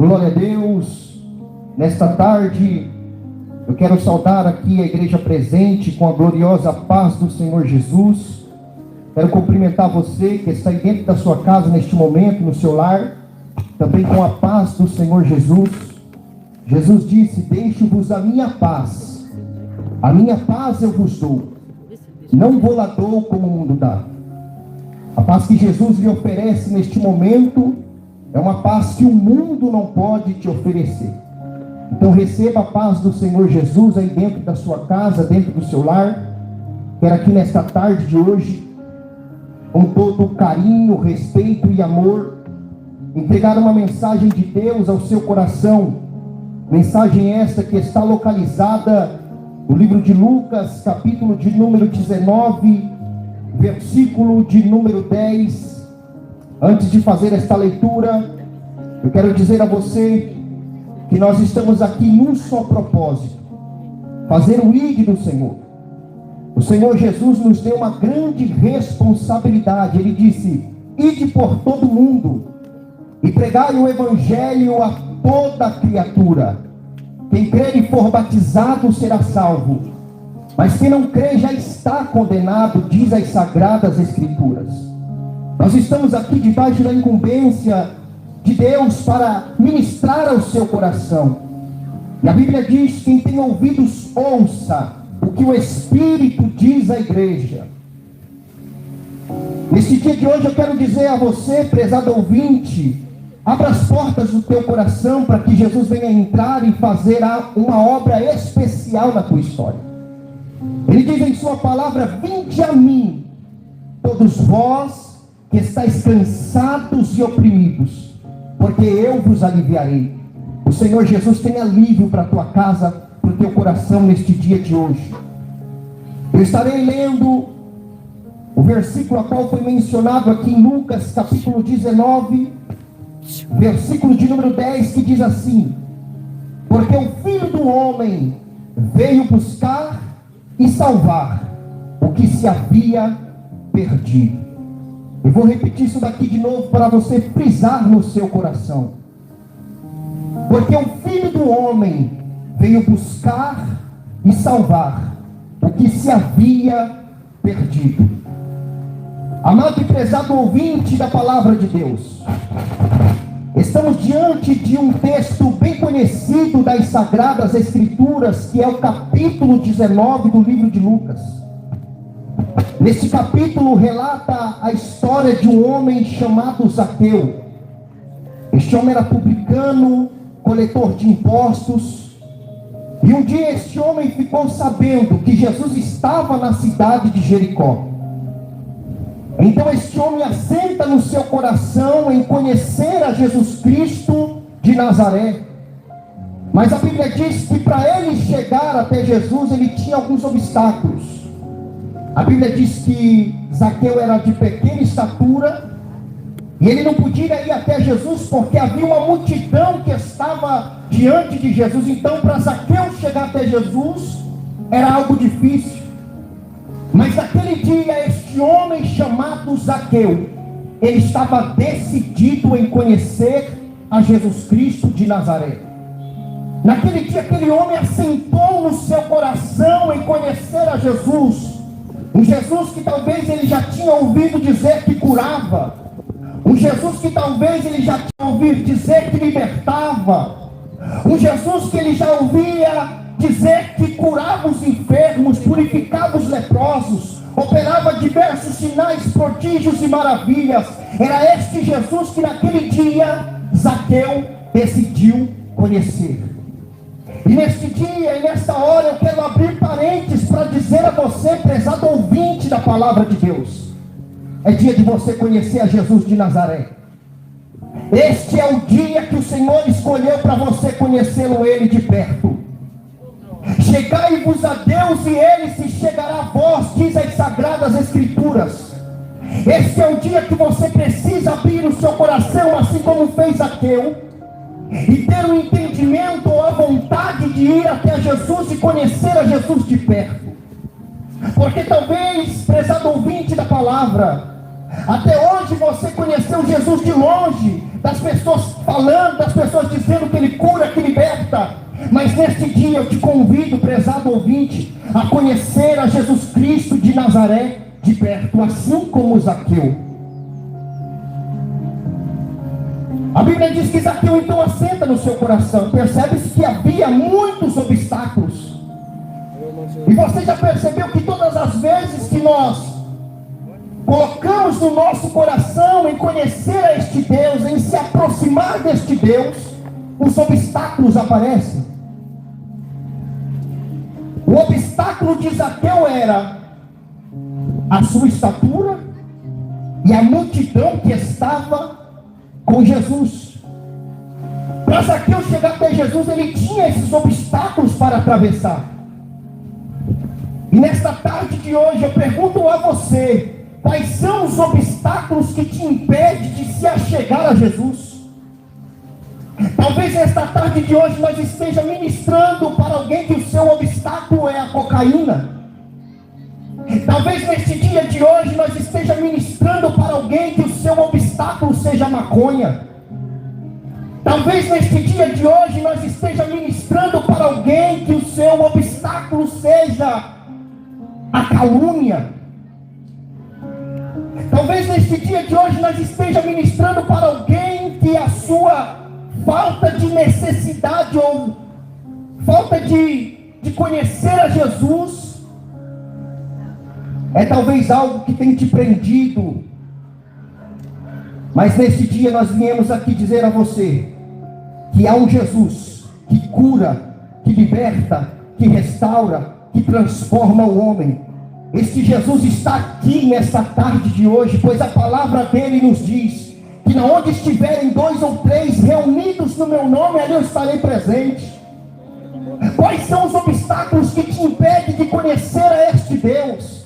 Glória a Deus. Nesta tarde, eu quero saudar aqui a igreja presente com a gloriosa paz do Senhor Jesus. Quero cumprimentar você que está aí dentro da sua casa neste momento, no seu lar, também com a paz do Senhor Jesus. Jesus disse: deixo-vos a minha paz eu vos dou, não vou lá dou como o mundo dá. A paz que Jesus lhe oferece neste momento é uma paz que o mundo não pode te oferecer. Então receba a paz do Senhor Jesus aí dentro da sua casa, dentro do seu lar. Quero aqui nesta tarde de hoje, com todo o carinho, respeito e amor, entregar uma mensagem de Deus ao seu coração. Mensagem esta que está localizada no livro de Lucas, capítulo de número 19, versículo de número 10. Antes de fazer esta leitura, eu quero dizer a você que nós estamos aqui num só propósito: fazer o ID do Senhor. O Senhor Jesus nos deu uma grande responsabilidade. Ele disse: ide por todo mundo e pregai o evangelho a toda criatura. Quem crer e for batizado será salvo, mas quem não crê já está condenado, diz as Sagradas Escrituras. Nós estamos aqui debaixo da incumbência de Deus para ministrar ao seu coração. E a Bíblia diz: quem tem ouvidos, ouça o que o Espírito diz à igreja. Nesse dia de hoje eu quero dizer a você, prezado ouvinte, abra as portas do teu coração para que Jesus venha entrar e fazer uma obra especial na tua história. Ele diz em sua palavra: vinde a mim, todos vós que estáis cansados e oprimidos, porque eu vos aliviarei. O Senhor Jesus tem alívio para a tua casa, para o teu coração neste dia de hoje. Eu estarei lendo o versículo a qual foi mencionado aqui em Lucas, capítulo 19, versículo de número 10, que diz assim: porque o Filho do Homem veio buscar e salvar o que se havia perdido. Eu vou repetir isso daqui de novo para você frisar no seu coração. Porque o Filho do Homem veio buscar e salvar o que se havia perdido. Amado e prezado ouvinte da palavra de Deus, estamos diante de um texto bem conhecido das Sagradas Escrituras, que é o capítulo 19 do livro de Lucas. Neste capítulo relata a história de um homem chamado Zaqueu. Este homem era publicano, coletor de impostos. E um dia este homem ficou sabendo que Jesus estava na cidade de Jericó. Então este homem assenta no seu coração em conhecer a Jesus Cristo de Nazaré. Mas a Bíblia diz que para ele chegar até Jesus, ele tinha alguns obstáculos. A Bíblia diz que Zaqueu era de pequena estatura e ele não podia ir até Jesus porque havia uma multidão que estava diante de Jesus. Então, para Zaqueu chegar até Jesus era algo difícil. Mas naquele dia, este homem chamado Zaqueu, ele estava decidido em conhecer a Jesus Cristo de Nazaré. Naquele dia, aquele homem assentou no seu coração em conhecer a Jesus. Um Jesus que talvez ele já tinha ouvido dizer que curava. Um Jesus que talvez ele já tinha ouvido dizer que libertava. Um Jesus que ele já ouvia dizer que curava os enfermos, purificava os leprosos, operava diversos sinais, prodígios e maravilhas. Era este Jesus que naquele dia Zaqueu decidiu conhecer. E neste dia e nesta hora eu quero abrir parênteses para dizer a você, prezado ouvinte da palavra de Deus: é dia de você conhecer a Jesus de Nazaré. Este é o dia que o Senhor escolheu para você conhecê-lo, ele de perto. Chegai-vos a Deus e ele se chegará a vós, diz as Sagradas Escrituras. Este é o dia que você precisa abrir o seu coração, assim como fez Zaqueu, e ter um entendimento ou a vontade de ir até Jesus e conhecer a Jesus de perto. Porque talvez, prezado ouvinte da palavra, Até hoje você conheceu Jesus de longe, das pessoas falando, das pessoas dizendo que Ele cura, que liberta. Mas neste dia eu te convido, prezado ouvinte, a conhecer a Jesus Cristo de Nazaré de perto, assim como Zaqueu. A Bíblia diz que Zaqueu então assenta no seu coração. Percebe-se que havia muitos obstáculos. E você já percebeu que todas as vezes que nós colocamos no nosso coração em conhecer a este Deus, em se aproximar deste Deus, os obstáculos aparecem. O obstáculo de Zaqueu era a sua estatura e a multidão que estava com Jesus. Para Zaqueu chegar até Jesus, ele tinha esses obstáculos para atravessar. E nesta tarde de hoje eu pergunto a você: quais são os obstáculos que te impedem de se achegar a Jesus? Talvez nesta tarde de hoje nós esteja ministrando para alguém que o seu obstáculo é a cocaína. Talvez neste dia de hoje nós esteja ministrando para alguém que o seu obstáculo seja a maconha. Talvez neste dia de hoje nós esteja ministrando para alguém que o seu obstáculo seja a calúnia. Talvez neste dia de hoje nós esteja ministrando para alguém que a sua falta de necessidade ou falta de conhecer a Jesus é talvez algo que tem te prendido. Mas nesse dia nós viemos aqui dizer a você que há um Jesus que cura, que liberta, que restaura, que transforma o homem. Este Jesus está aqui nessa tarde de hoje, pois a palavra dele nos diz que onde estiverem 2 ou 3 reunidos no meu nome, ali eu estarei presente. Quais são os obstáculos que te impedem de conhecer a este Deus?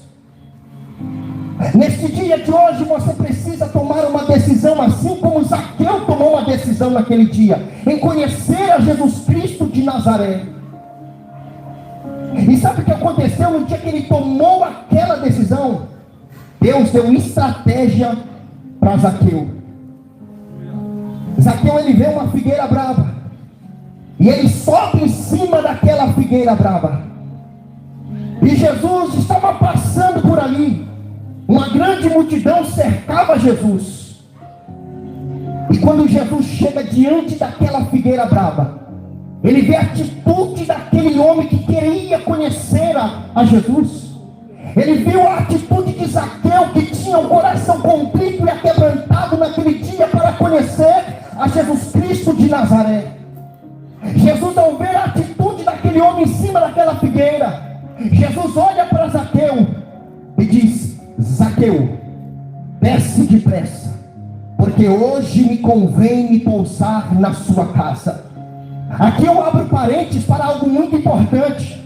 Neste dia de hoje você precisa tomar uma decisão, assim como Zaqueu tomou uma decisão naquele dia, em conhecer a Jesus Cristo de Nazaré. E sabe o que aconteceu no dia que ele tomou aquela decisão? Deus deu estratégia para Zaqueu. Zaqueu, ele vê uma figueira brava, e ele sobe em cima daquela figueira brava. E Jesus estava passando por ali. Uma grande multidão cercava Jesus. E quando Jesus chega diante daquela figueira brava, ele vê a atitude daquele homem que queria conhecer a Jesus. Ele viu a atitude de Zaqueu, que tinha o coração contrito e aquebrantado naquele dia para conhecer a Jesus Cristo de Nazaré. Jesus, ao ver a atitude daquele homem em cima daquela figueira, Jesus olha para Zaqueu e diz: Zaqueu, desce depressa, porque hoje me convém me pousar na sua casa. Aqui eu abro parênteses para algo muito importante.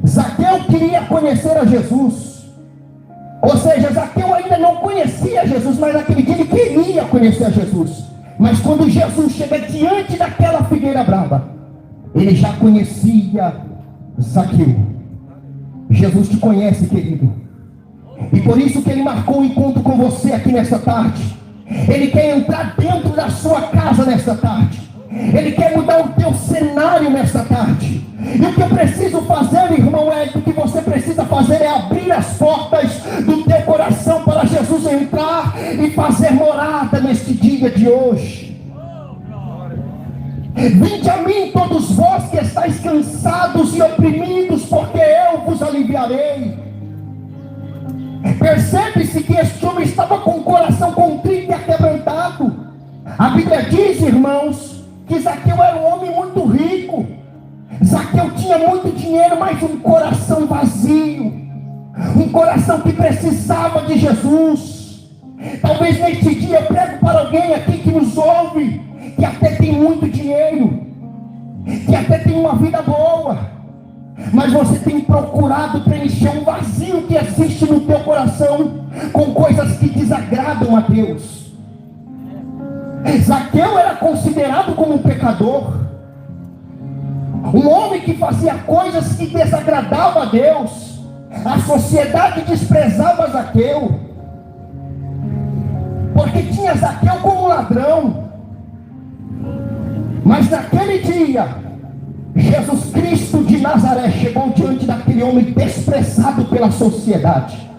Zaqueu queria conhecer a Jesus. Ou seja, Zaqueu ainda não conhecia Jesus, mas naquele dia ele queria conhecer a Jesus. Mas quando Jesus chega diante daquela figueira brava, ele já conhecia Zaqueu. Jesus te conhece, querido. E por isso que ele marcou um encontro com você aqui nesta tarde. Ele quer entrar dentro da sua casa nesta tarde. Ele quer mudar o teu cenário nesta tarde. E o que eu preciso fazer, irmão, o que você precisa fazer é abrir as portas do teu coração para Jesus entrar e fazer morada neste dia de hoje. Vinde a mim todos vós que estáis cansados e oprimidos, porque eu vos aliviarei. Percebe-se que este homem estava com o coração contrito e aquebrantado. A Bíblia diz, irmãos, que Zaqueu era um homem muito rico. Zaqueu tinha muito dinheiro, mas um coração vazio, um coração que precisava de Jesus. Talvez neste dia eu prego para alguém aqui que nos ouve, que até tem muito dinheiro, que até tem uma vida boa, mas você tem procurado preencher um vazio que existe no teu coração com coisas que desagradam a Deus. Zaqueu era considerado como um pecador, um homem que fazia coisas que desagradavam a Deus. A sociedade desprezava Zaqueu. porque tinha Zaqueu como ladrão. Mas naquele dia, Jesus Cristo de Nazaré chegou diante daquele homem desprezado pela sociedade.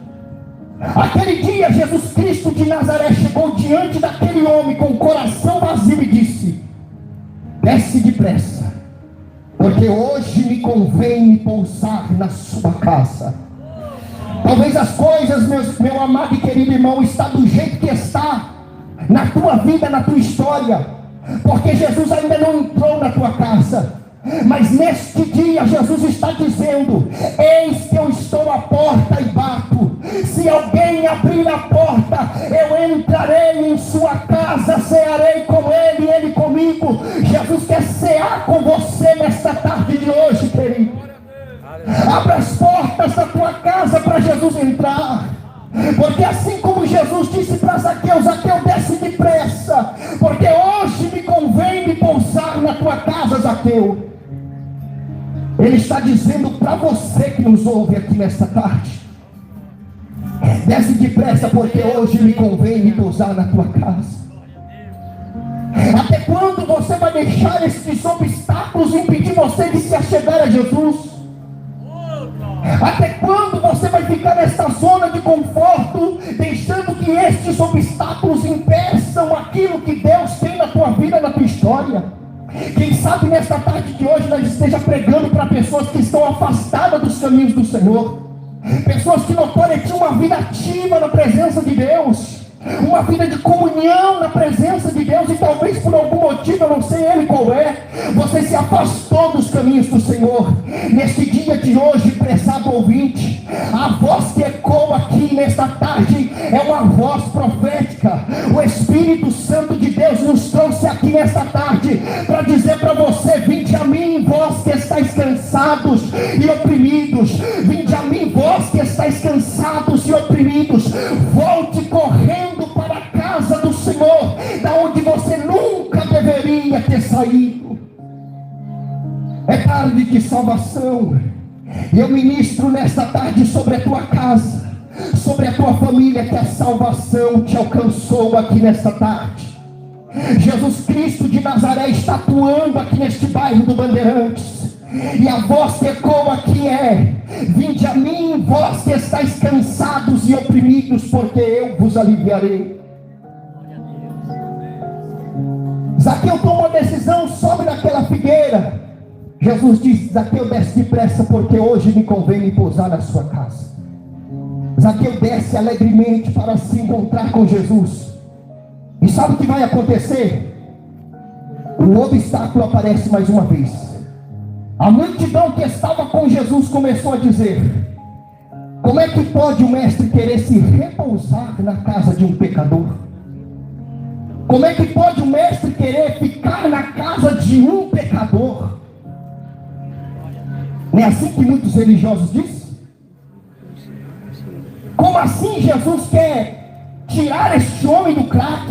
Aquele dia, Jesus Cristo de Nazaré chegou diante daquele homem com o coração vazio e disse: desce depressa, porque hoje me convém me pousar na sua casa. Talvez as coisas, meu amado e querido irmão, está do jeito que está na tua vida, na tua história, porque Jesus ainda não entrou na tua casa. Mas neste dia Jesus está dizendo: eis que eu estou à porta e bato. Se alguém abrir a porta, eu entrarei em sua casa, cearei com ele e ele comigo. Jesus quer cear com você nesta tarde de hoje, querido. Abra as portas da tua casa para Jesus entrar. Porque assim como Jesus disse para Zaqueu: Zaqueu, desce depressa, porque hoje me convém me pousar na tua casa, Zaqueu. Ele está dizendo para você que nos ouve aqui nesta tarde: desce depressa, porque hoje me convém me pousar na tua casa. Até quando você vai deixar esses obstáculos impedir você de se achegar a Jesus? Até quando você vai ficar nesta zona de conforto, deixando que estes obstáculos impeçam aquilo que Deus tem na tua vida, na tua história? Quem sabe nesta tarde de hoje nós esteja pregando para pessoas que estão afastadas dos caminhos do Senhor, pessoas que notória tinham uma vida ativa na presença de Deus, uma vida de comunhão na presença de Deus, e talvez por algum motivo, eu não sei ele qual é, você se afastou dos caminhos do Senhor. Neste dia de hoje, prezado ouvinte, a voz que ecoa aqui nesta tarde é uma voz profética. O Espírito Santo de Deus nos trouxe aqui nesta tarde para dizer para você: vinde a mim, vós que estáis cansados e oprimidos. Vinde a mim, vós que estáis cansados e oprimidos. Volte correndo para a casa do Senhor, da onde você nunca deveria ter saído. É tarde de salvação, e eu ministro nesta tarde sobre a tua casa, sobre a tua família, que a salvação te alcançou aqui nesta tarde. Jesus Cristo de Nazaré está atuando aqui neste bairro do Bandeirantes, e a voz que ecoa aqui é: vinde a mim, vós que estáis cansados e oprimidos, porque eu vos aliviarei. Zaqueu tomou uma decisão, sobe naquela figueira. Jesus disse: Zaqueu, desce depressa, porque hoje me convém me pousar na sua casa. Zaqueu desce alegremente para se encontrar com Jesus. E sabe o que vai acontecer? O obstáculo aparece mais uma vez. A multidão que estava com Jesus começou a dizer: como é que pode o mestre querer se repousar na casa de um pecador? Como é que pode o mestre querer ficar na casa de um pecador? Não é assim que muitos religiosos dizem? Como assim Jesus quer tirar este homem do crack?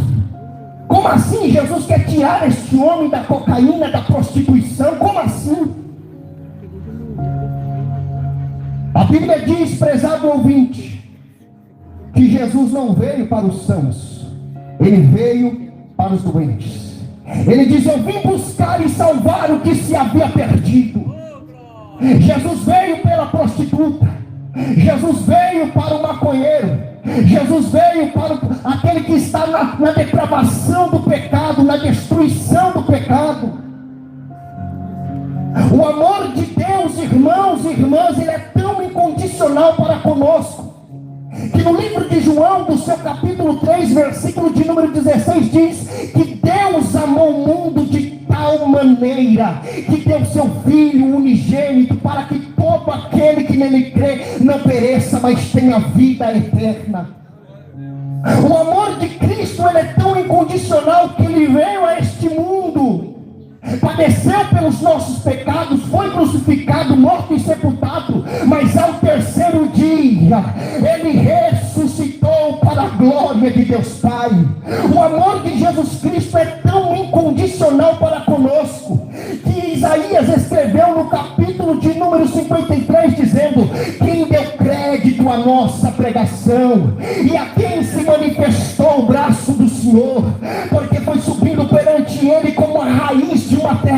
Como assim Jesus quer tirar este homem da cocaína, da prostituição? Como assim? A Bíblia diz, prezado ouvinte, que Jesus não veio para os sãos, ele veio para os doentes. Ele diz: eu vim buscar e salvar o que se havia perdido. Jesus veio pela prostituta, Jesus veio para o maconheiro, Jesus veio para aquele que está na depravação do pecado, na destruição do pecado. O amor de Deus, irmãos e irmãs, ele é tão incondicional para conosco, que no livro de João, do seu capítulo 3, versículo de número 16, diz que Deus amou o mundo de tal maneira que deu seu Filho unigênito, para que todo aquele que nele crê não pereça, mas tenha vida eterna. O amor de Cristo, ele é tão incondicional que ele veio a este mundo, padeceu pelos nossos pecados, foi crucificado, morto e sepultado, mas ao terceiro dia ele ressuscitou para a glória de Deus Pai. O amor de Jesus Cristo é tão incondicional para conosco, que Isaías escreveu no capítulo de número 53, dizendo: quem deu crédito à nossa pregação, e a quem se manifestou o braço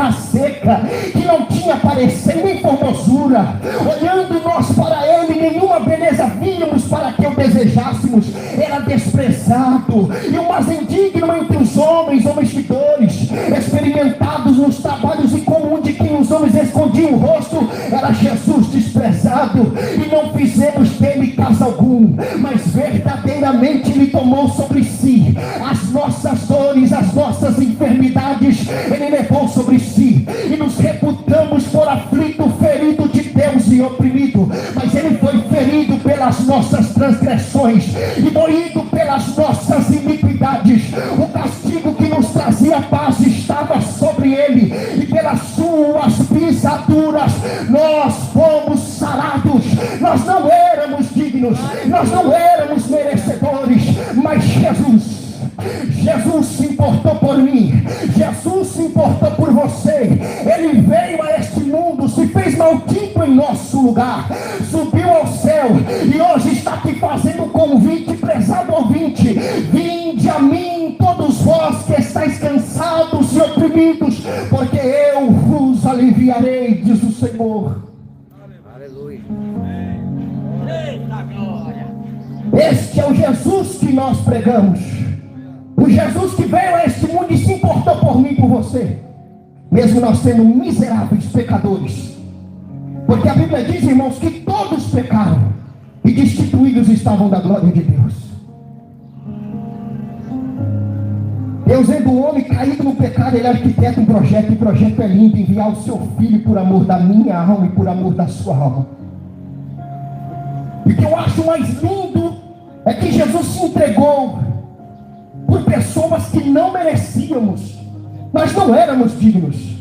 terra seca, que não tinha parecer nem formosura. Olhando nós para ele, nenhuma beleza víamos para que o desejássemos. Era desprezado e o mais indigno entre os homens mexidores, experimentados nos trabalhos incomuns de quem os homens escondiam o rosto. Era Jesus desprezado e não fizemos dele caso algum, mas verdadeiramente ele tomou sobre si as nossas dores, as nossas enfermidades. Ele levou sobre si e nos reputamos por aflito, ferido de Deus e oprimido. Mas ele foi ferido pelas nossas transgressões e moído pelas nossas iniquidades. O castigo que nos trazia paz estava sobre ele, e pelas suas pisaduras nós fomos sarados. Nós não éramos dignos, nós não éramos merecedores, mas Jesus se importou por mim, Jesus se importou por você. Ele veio a este mundo, se fez maldito em nosso lugar, subiu ao céu e hoje está aqui fazendo um convite, prezado ouvinte: vinde a mim todos vós que estáis cansados e oprimidos, porque eu vos aliviarei, diz o Senhor. Aleluia. Eita glória. Este é o Jesus que nós pregamos, o Jesus que veio a este mundo e se importou por mim e por você, mesmo nós sendo miseráveis pecadores. Porque a Bíblia diz, irmãos, que todos pecaram e destituídos estavam da glória de Deus. Deus, vendo o homem caído no pecado, ele arquiteta um projeto, e o projeto é lindo: enviar o seu filho por amor da minha alma e por amor da sua alma. E o que eu acho mais lindo é que Jesus se entregou por pessoas que não merecíamos. Nós não éramos dignos.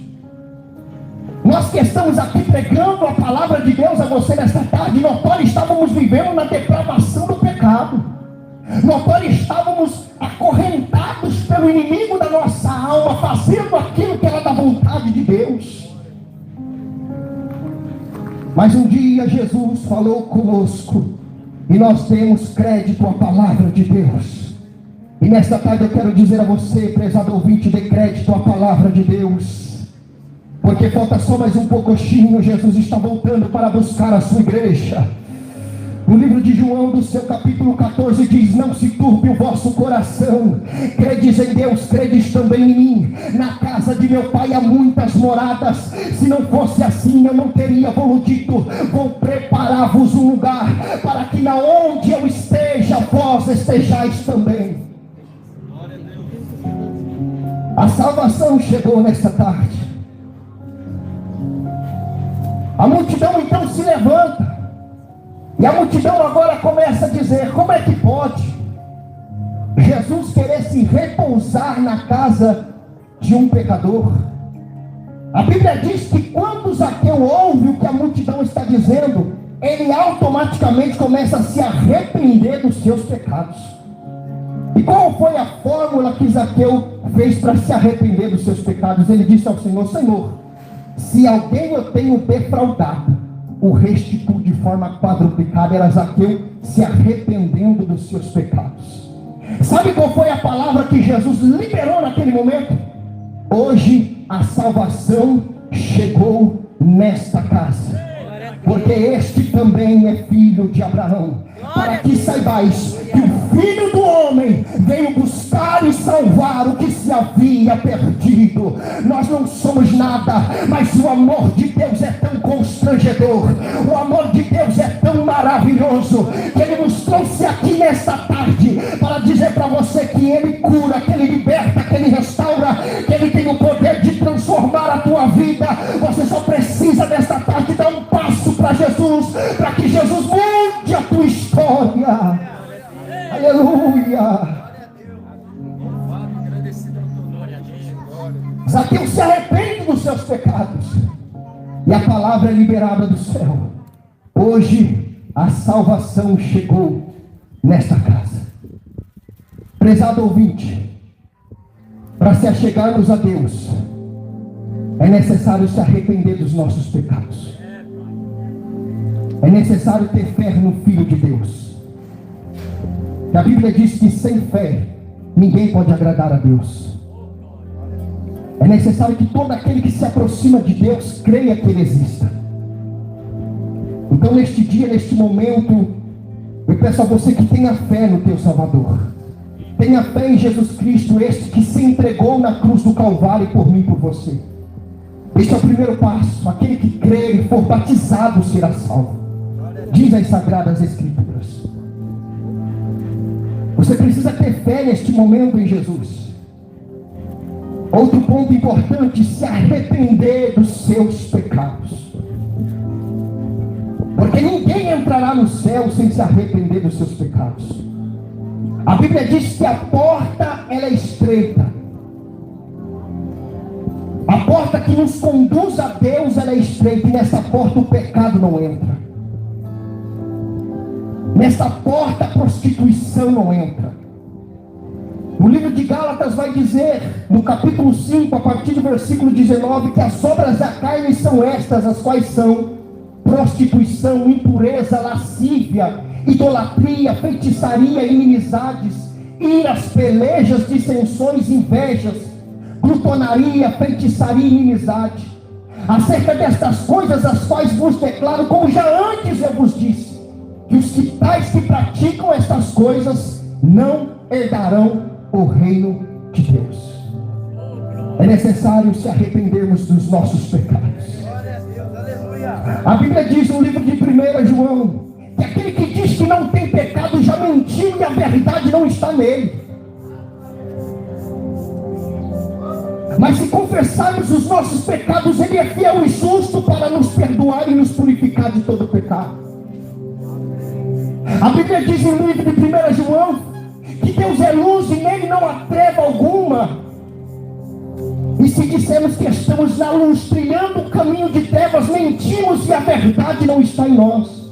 Nós que estamos aqui pregando a palavra de Deus a você nesta tarde, nós estávamos vivendo na depravação do pecado. Nós estávamos acorrentados pelo inimigo da nossa alma, fazendo aquilo que era da vontade de Deus. Mas um dia Jesus falou conosco e nós demos crédito à palavra de Deus. E nesta tarde eu quero dizer a você, prezado ouvinte, dê crédito à palavra de Deus, porque falta só mais um pouquinho. Jesus está voltando para buscar a sua igreja. O livro de João, do seu capítulo 14, diz: não se turbe o vosso coração, credes em Deus, credes também em mim. Na casa de meu pai há muitas moradas, se não fosse assim eu não teria vos dito: vou preparar-vos um lugar, para que na onde eu esteja, vós estejais também. A salvação chegou nesta tarde. A multidão então se levanta, e a multidão agora começa a dizer: como é que pode Jesus querer se repousar na casa de um pecador? A Bíblia diz que quando Zaqueu ouve o que a multidão está dizendo, ele automaticamente começa a se arrepender dos seus pecados. E qual foi a fórmula que Zaqueu fez para se arrepender dos seus pecados? Ele disse ao Senhor: Senhor, se alguém eu tenho defraudado, o restituo de forma quadruplicada. Era Zaqueu se arrependendo dos seus pecados. Sabe qual foi a palavra que Jesus liberou naquele momento? Hoje a salvação chegou nesta casa, porque este também é filho de Abraão, para que saibais que o Filho do Homem veio buscar e salvar o que se havia perdido. Nós não somos nada, mas o amor de Deus é tão constrangedor, o amor de Deus é tão maravilhoso, que Ele nos trouxe aqui nesta tarde para dizer para você que Ele cura, que Ele liberta, que Ele restaura, que Ele tem o poder de transformar a tua vida. Você só precisa nesta tarde dar um passo para Jesus, para que Jesus mude a tua história. Aleluia. Zaqueu se arrepende dos seus pecados, e a palavra é liberada do céu. Hoje a salvação chegou nesta casa. Prezado ouvinte, para se achegarmos a Deus, é necessário se arrepender dos nossos pecados. É necessário ter fé no Filho de Deus. A Bíblia diz que sem fé ninguém pode agradar a Deus. É necessário que todo aquele que se aproxima de Deus creia que Ele exista. Então, neste dia, neste momento, eu peço a você que tenha fé no teu Salvador. Tenha fé em Jesus Cristo, este que se entregou na cruz do Calvário por mim e por você. Este é o primeiro passo. Aquele que crer e for batizado será salvo. Diz as Sagradas Escrituras. Você precisa ter fé neste momento em Jesus. Outro ponto importante: se arrepender dos seus pecados. Porque ninguém entrará no céu sem se arrepender dos seus pecados. A Bíblia diz que a porta ela é estreita. A porta que nos conduz a Deus ela é estreita, e nessa porta o pecado não entra. Nessa porta a prostituição não entra. O livro de Gálatas vai dizer, no capítulo 5, a partir do versículo 19, que as obras da carne são estas, as quais são prostituição, impureza, lascívia, idolatria, feitiçaria, inimizades, iras, pelejas, dissensões, invejas, glutonaria, feitiçaria e inimizade. Acerca destas coisas, as quais vos declaro, como já antes eu vos disse, que os que tais que praticam estas coisas não herdarão o reino de Deus. É necessário se arrependermos dos nossos pecados. A Bíblia diz no livro de 1 João, que aquele que diz que não tem pecado já mentiu, e a verdade não está nele. Mas se confessarmos os nossos pecados, Ele é fiel e justo para nos perdoar e nos purificar de todo pecado. A Bíblia diz no livro de 1 João, que Deus é luz e nele não há treva alguma. E se dissermos que estamos na luz, trilhando o caminho de trevas, mentimos e a verdade não está em nós.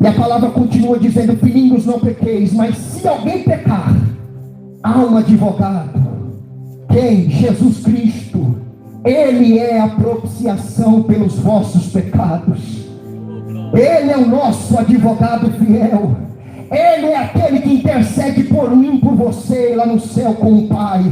E a palavra continua dizendo: filhinhos, não pequeis, mas se alguém pecar, há um advogado. Quem? Jesus Cristo. Ele é a propiciação pelos vossos pecados. Ele é o nosso advogado fiel. Ele é aquele que intercede por mim, por você, lá no céu com o Pai.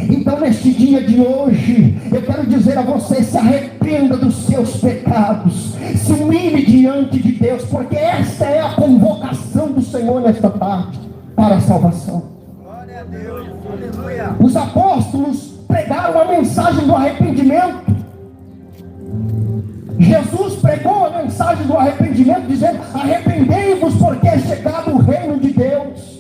Então, neste dia de hoje, eu quero dizer a você: se arrependa dos seus pecados, se humilhe diante de Deus, porque esta é a convocação do Senhor nesta tarde para a salvação. Glória a Deus, aleluia. Os apóstolos pregaram a mensagem do arrependimento. Jesus pregou a mensagem do arrependimento, dizendo: arrependei-vos, porque é chegado o reino de Deus.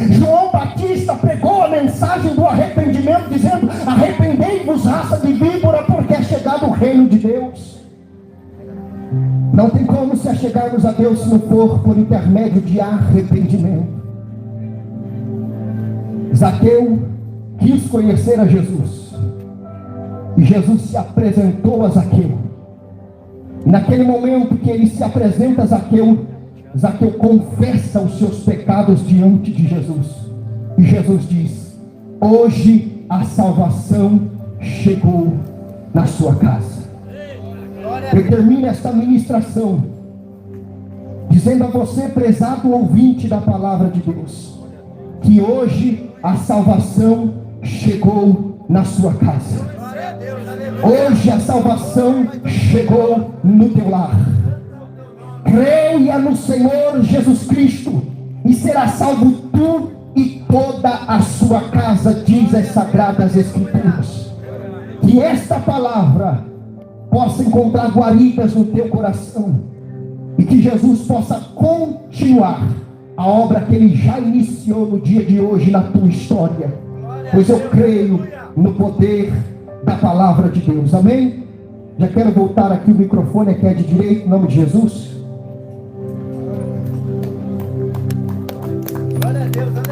João Batista pregou a mensagem do arrependimento, dizendo: arrependei-vos, raça de víbora, porque é chegado o reino de Deus. Não tem como se achegarmos a Deus se não for por intermédio de arrependimento. Zaqueu quis conhecer a Jesus, e Jesus se apresentou a Zaqueu. Naquele momento que ele se apresenta a Zaqueu, Zaqueu confessa os seus pecados diante de Jesus. E Jesus diz: hoje a salvação chegou na sua casa. Eu termino esta ministração dizendo a você, prezado ouvinte da palavra de Deus, que hoje a salvação chegou na sua casa. Hoje a salvação chegou no teu lar. Creia no Senhor Jesus Cristo e será salvo tu e toda a sua casa, diz as Sagradas Escrituras. Que esta palavra possa encontrar guaridas no teu coração, e que Jesus possa continuar a obra que Ele já iniciou no dia de hoje na tua história, pois eu creio no poder da palavra de Deus. Amém? Já quero voltar aqui o microfone, aqui é de direito, em nome de Jesus. Glória a Deus.